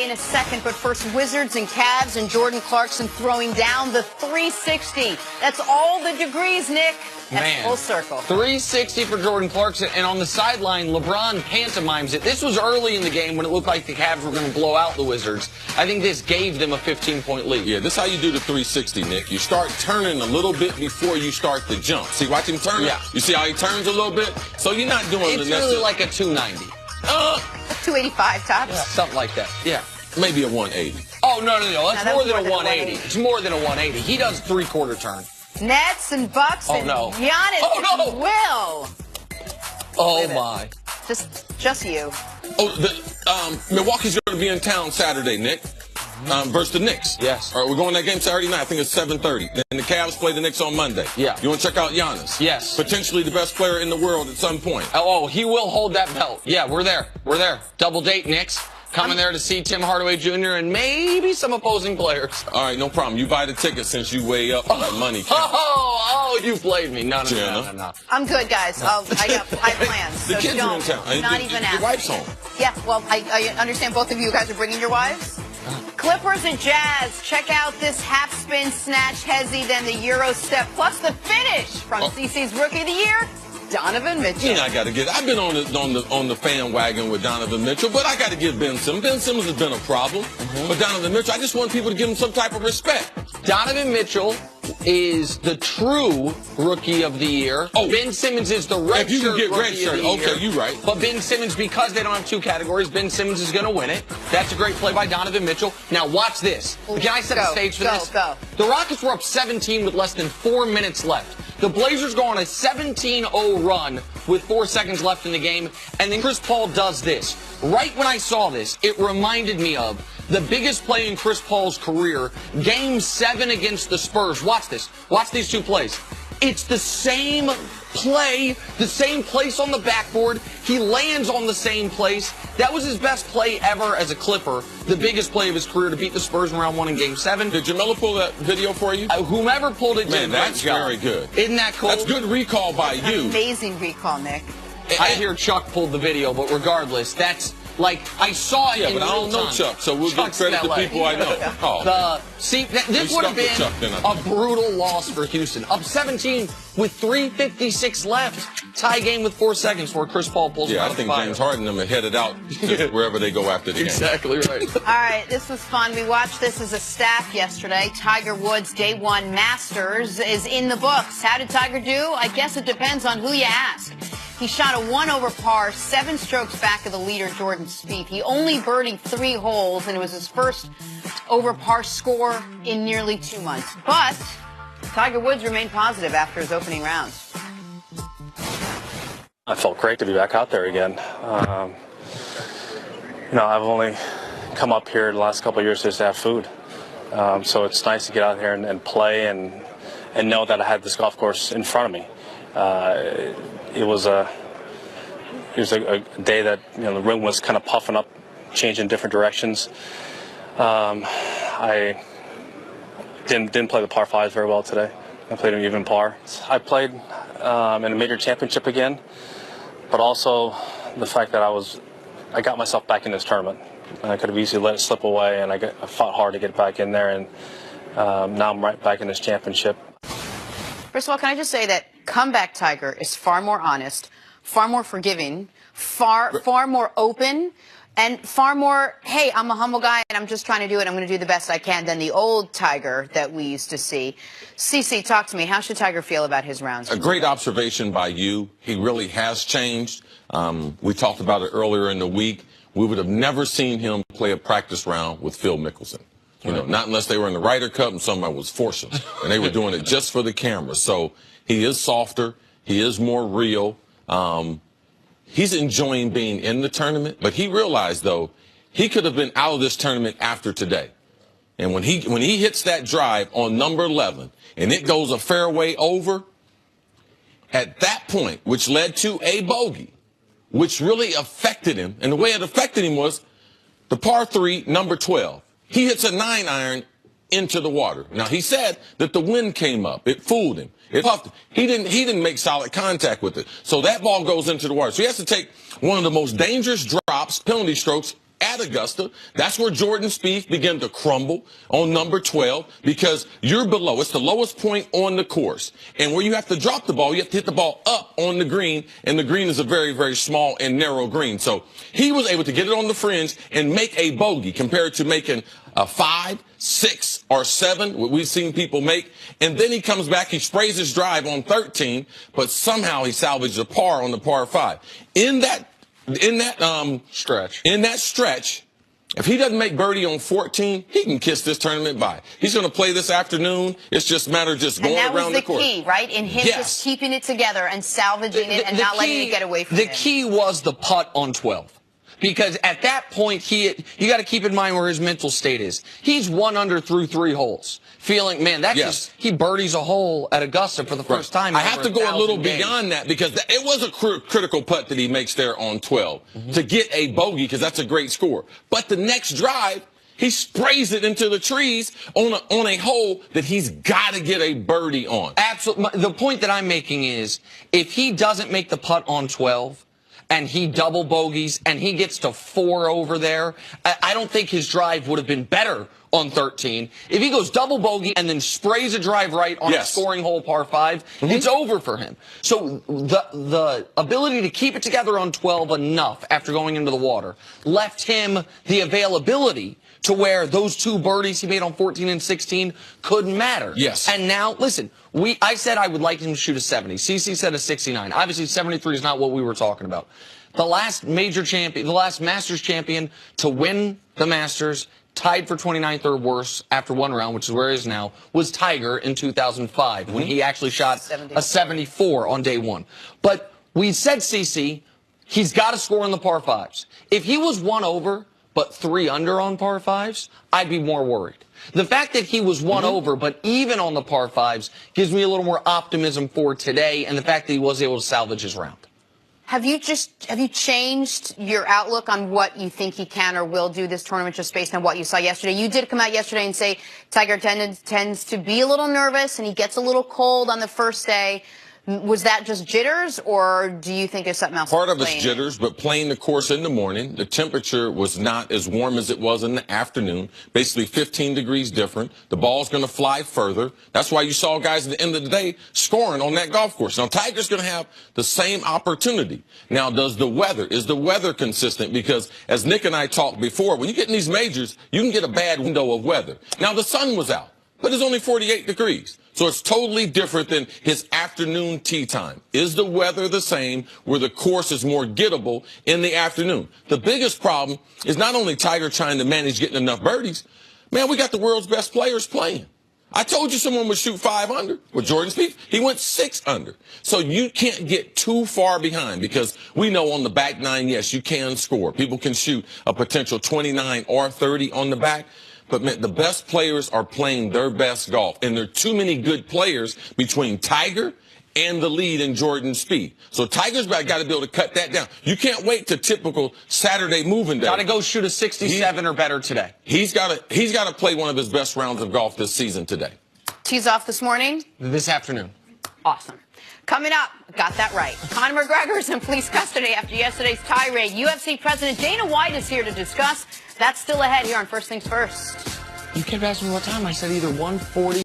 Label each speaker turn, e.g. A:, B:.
A: In a second, but first, Wizards and Cavs and Jordan Clarkson throwing down the 360. That's all the degrees, Nick. That's full circle.
B: 360 for Jordan Clarkson, and on the sideline, LeBron pantomimes it. This was early in the game when it looked like the Cavs were going to blow out the Wizards. I think this gave them a 15-point lead.
C: Yeah, this is how you do the 360, Nick. You start turning a little bit before you start the jump. See, watch him turn.
B: Yeah.
C: You see how he turns a little bit? So you're not doing
B: it's really like a 290.
A: 285 tops.
B: Yeah, something like that. Yeah.
C: Maybe a 180.
B: Oh, no. That's
A: No,
B: more than a 180. It's more than a 180. He does three-quarter turn.
A: Nets and Bucks and Giannis and Will.
B: Oh, my.
A: Just you.
C: Oh, Milwaukee's going to be in town Saturday, Nick, versus the Knicks.
B: Yes.
C: All right, we're going to that game Saturday night. I think it's 7:30. Then the Cavs play the Knicks on Monday.
B: Yeah.
C: You want to check out Giannis?
B: Yes.
C: Potentially the best player in the world at some point.
B: Oh, he will hold that belt. Yeah, we're there. We're there. Double date Knicks. Coming there to see Tim Hardaway Jr. and maybe some opposing players.
C: All right, no problem. You buy the ticket since you weigh up on money.
B: Oh, you played me. No.
A: I'm good, guys. I have plans.
C: The
A: So
C: kids are in town.
A: Not even ask.
C: Your wife's home.
A: Yeah, well, I understand both of you guys are bringing your wives. Clippers and Jazz. Check out this half spin snatch hezzy, then the Euro step, plus the finish from CC's Rookie of the Year, Donovan Mitchell.
C: You know, I've been on the fan wagon with Donovan Mitchell, but I got to give Ben Simmons. Ben Simmons has been a problem. But Donovan Mitchell, I just want people to give him some type of respect.
B: Donovan Mitchell is the true Rookie of the Year. Oh, Ben Simmons is the red
C: shirt. If you can get red shirt, okay, you're right.
B: But Ben Simmons, because they don't have two categories, Ben Simmons is going to win it. That's a great play by Donovan Mitchell. Now watch this. Can I set the stage for this?
A: Go.
B: The Rockets were up 17 with less than 4 minutes left. The Blazers go on a 17-0 run with 4 seconds left in the game, and then Chris Paul does this. Right when I saw this, it reminded me of the biggest play in Chris Paul's career, Game 7 against the Spurs. Watch this. Watch these two plays. It's the same play, the same place on the backboard. He lands on the same place. That was his best play ever as a Clipper, the biggest play of his career to beat the Spurs in round 1 in Game 7.
C: Did Jamila pull that video for you?
B: Whomever pulled it did
C: Man,
B: a great
C: that's
B: job.
C: very good.
B: Isn't that cool?
C: That's good recall by you.
A: Amazing recall, Nick.
B: I hear Chuck pulled the video, but regardless, that's like I saw it.
C: Yeah,
B: in
C: but I don't know
B: time.
C: Chuck, so we'll
B: Chuck's
C: give credit
B: in
C: to
B: LA.
C: people I know.
B: This would have been a brutal loss for Houston. Up 17 with 3:56 left. Tie game with 4 seconds where Chris Paul pulls
C: Yeah,
B: out
C: I think
B: fire.
C: James Harden them are headed out to wherever they go after the game.
B: Exactly right.
A: All right, this was fun. We watched this as a staff yesterday. Tiger Woods' Day 1 Masters is in the books. How did Tiger do? I guess it depends on who you ask. He shot a 1 over par, 7 strokes back of the leader, Jordan Spieth. He only birdied 3 holes, and it was his first over par score in nearly 2 months. But Tiger Woods remained positive after his opening rounds.
D: I felt great to be back out there again. I've only come up here the last couple of years just to have food. So it's nice to get out here and play and know that I had this golf course in front of me. It was a day that the rim was kind of puffing up, changing different directions. I didn't play the par 5s very well today. I played an even par. I played in a major championship again, but also the fact that I got myself back in this tournament. I could have easily let it slip away, and I fought hard to get back in there, and now I'm right back in this championship.
A: First of all, can I just say that comeback Tiger is far more honest, far more forgiving, far more open, and far more, hey, I'm a humble guy and I'm just trying to do it. I'm going to do the best I can than the old Tiger that we used to see. CC, talk to me. How should Tiger feel about his rounds?
C: A great observation by you. He really has changed. We talked about it earlier in the week. We would have never seen him play a practice round with Phil Mickelson. Not unless they were in the Ryder Cup and somebody was forcing them. And they were doing it just for the camera. So he is softer. He is more real. He's enjoying being in the tournament. But he realized, though, he could have been out of this tournament after today. And when he hits that drive on number 11 and it goes a fairway over, at that point, which led to a bogey, which really affected him, and the way it affected him was the par 3, number 12. He hits a 9-iron into the water. Now, he said that the wind came up. It fooled him. It puffed him. He didn't make solid contact with it. So that ball goes into the water. So he has to take one of the most dangerous drops, penalty strokes, at Augusta, that's where Jordan Spieth began to crumble on number 12 because you're below. It's the lowest point on the course. And where you have to drop the ball, you have to hit the ball up on the green, and the green is a very, very small and narrow green. So he was able to get it on the fringe and make a bogey compared to making a 5, 6, or 7, what we've seen people make. And then he comes back, he sprays his drive on 13, but somehow he salvaged a par on the par 5. In that stretch, if he doesn't make birdie on 14, he can kiss this tournament by. He's going to play this afternoon. It's just a matter of just going around the course.
A: And that was the key, right? In him just keeping it together and salvaging it and not letting it get away from him.
B: The key was the putt on 12. Because at that point, you got to keep in mind where his mental state is. He's 1 under through 3 holes. Feeling, man, he birdies a hole at Augusta for the first time.
C: I have to go a little beyond that because it was a critical putt that he makes there on 12 to get a bogey because that's a great score. But the next drive, he sprays it into the trees on a hole that he's got to get a birdie on.
B: Absolutely. The point that I'm making is if he doesn't make the putt on 12, and he double bogeys, and he gets to 4 over there, I don't think his drive would have been better on 13. If he goes double bogey and then sprays a drive right on a scoring hole par 5, it's over for him. So the ability to keep it together on 12 enough after going into the water left him the availability to where those 2 birdies he made on 14 and 16 couldn't matter.
C: Yes.
B: And now, listen, I said I would like him to shoot a 70. CC said a 69. Obviously, 73 is not what we were talking about. The last major champion, the last Masters champion to win the Masters, tied for 29th or worse after 1 round, which is where he is now, was Tiger in 2005 when he actually shot a 74 on day 1. But we said, CC, he's got to score in the par 5s. If he was 1 over but 3 under on par 5s, I'd be more worried. The fact that he was 1 over, but even on the par 5s, gives me a little more optimism for today, and the fact that he was able to salvage his round.
A: Have you changed your outlook on what you think he can or will do this tournament just based on what you saw yesterday? You did come out yesterday and say Tiger tends to be a little nervous and he gets a little cold on the first day. Was that just jitters, or do you think there's something else?
C: Part of it's jitters, but playing the course in the morning, the temperature was not as warm as it was in the afternoon, basically 15 degrees different. The ball's going to fly further. That's why you saw guys at the end of the day scoring on that golf course. Now, Tiger's going to have the same opportunity. Now, is the weather consistent? Because as Nick and I talked before, when you get in these majors, you can get a bad window of weather. Now, the sun was out, but it's only 48 degrees. So it's totally different than his afternoon tee time. Is the weather the same where the course is more gettable in the afternoon? The biggest problem is not only Tiger trying to manage getting enough birdies. Man, we got the world's best players playing. I told you someone would shoot 5 under with Jordan Spieth. He went 6 under. So you can't get too far behind because we know on the back nine, yes, you can score. People can shoot a potential 29 or 30 on the back. But, man, the best players are playing their best golf. And there are too many good players between Tiger and the lead in Jordan Spieth. So Tiger's got to be able to cut that down. You can't wait to typical Saturday moving day.
B: Got to go shoot a 67 or better today.
C: He's got to play one of his best rounds of golf this season today.
A: Tees off this morning?
B: This afternoon.
A: Awesome. Coming up, got that right. Conor McGregor is in police custody after yesterday's tirade. UFC President Dana White is here to discuss. That's still ahead here on First Things First.
B: You kept asking me what time. I said either 1:40.